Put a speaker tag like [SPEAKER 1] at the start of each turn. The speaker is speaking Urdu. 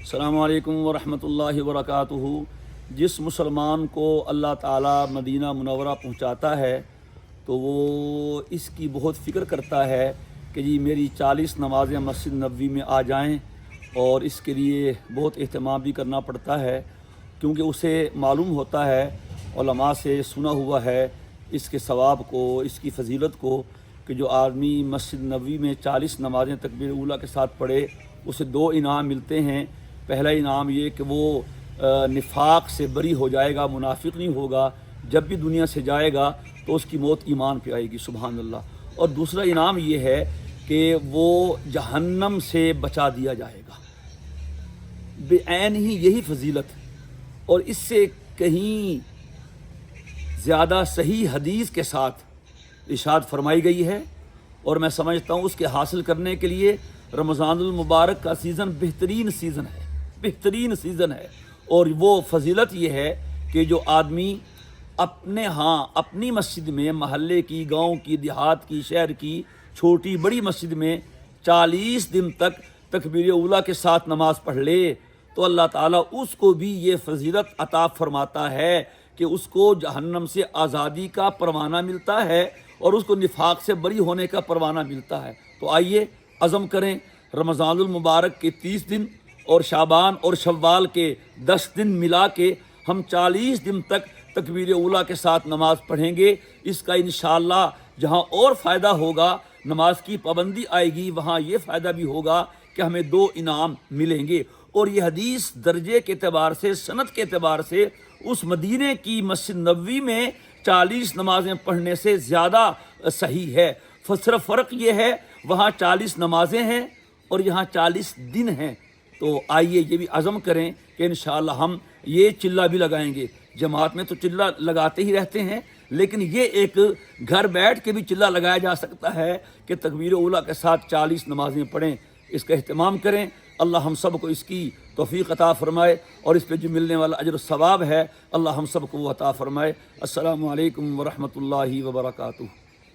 [SPEAKER 1] السلام علیکم ورحمۃ اللہ وبرکاتہ۔ جس مسلمان کو اللہ تعالیٰ مدینہ منورہ پہنچاتا ہے تو وہ اس کی بہت فکر کرتا ہے کہ جی میری 40 نمازیں مسجد نبوی میں آ جائیں، اور اس کے لیے بہت اہتمام بھی کرنا پڑتا ہے، کیونکہ اسے معلوم ہوتا ہے، علماء سے سنا ہوا ہے اس کے ثواب کو، اس کی فضیلت کو، کہ جو آدمی مسجد نبوی میں 40 نمازیں تکبیر اولیٰ کے ساتھ پڑھے اسے 2 انعام ملتے ہیں۔ پہلا انعام یہ کہ وہ نفاق سے بری ہو جائے گا، منافق نہیں ہوگا، جب بھی دنیا سے جائے گا تو اس کی موت ایمان پہ آئے گی، سبحان اللہ۔ اور دوسرا انعام یہ ہے کہ وہ جہنم سے بچا دیا جائے گا، بعین ہی یہی فضیلت، اور اس سے کہیں زیادہ صحیح حدیث کے ساتھ ارشاد فرمائی گئی ہے، اور میں سمجھتا ہوں اس کے حاصل کرنے کے لیے رمضان المبارک کا سیزن بہترین سیزن ہے۔ اور وہ فضیلت یہ ہے کہ جو آدمی اپنی مسجد میں، محلے کی، گاؤں کی، دیہات کی، شہر کی چھوٹی بڑی مسجد میں 40 دن تک تکبیر اولیٰ کے ساتھ نماز پڑھ لے تو اللہ تعالیٰ اس کو بھی یہ فضیلت عطا فرماتا ہے کہ اس کو جہنم سے آزادی کا پروانہ ملتا ہے، اور اس کو نفاق سے بری ہونے کا پروانہ ملتا ہے۔ تو آئیے عزم کریں، رمضان المبارک کے 30 دن اور شعبان اور شوال کے 10 دن ملا کے ہم 40 دن تک تکبیر اولیٰ کے ساتھ نماز پڑھیں گے۔ اس کا انشاءاللہ جہاں اور فائدہ ہوگا، نماز کی پابندی آئے گی، وہاں یہ فائدہ بھی ہوگا کہ ہمیں 2 انعام ملیں گے۔ اور یہ حدیث درجے کے اعتبار سے، سند کے اعتبار سے اس مدینے کی مسجد نبوی میں 40 نمازیں پڑھنے سے زیادہ صحیح ہے۔ صرف فرق یہ ہے وہاں 40 نمازیں ہیں اور یہاں 40 دن ہیں۔ تو آئیے یہ بھی عزم کریں کہ انشاءاللہ ہم یہ چلہ بھی لگائیں گے۔ جماعت میں تو چلہ لگاتے ہی رہتے ہیں، لیکن یہ ایک گھر بیٹھ کے بھی چلہ لگایا جا سکتا ہے کہ تکبیر اولیٰ کے ساتھ 40 نمازیں پڑھیں۔ اس کا اہتمام کریں، اللہ ہم سب کو اس کی توفیق عطا فرمائے، اور اس پہ جو ملنے والا اجر و ثواب ہے اللہ ہم سب کو وہ عطا فرمائے۔ السلام علیکم ورحمۃ اللہ وبرکاتہ۔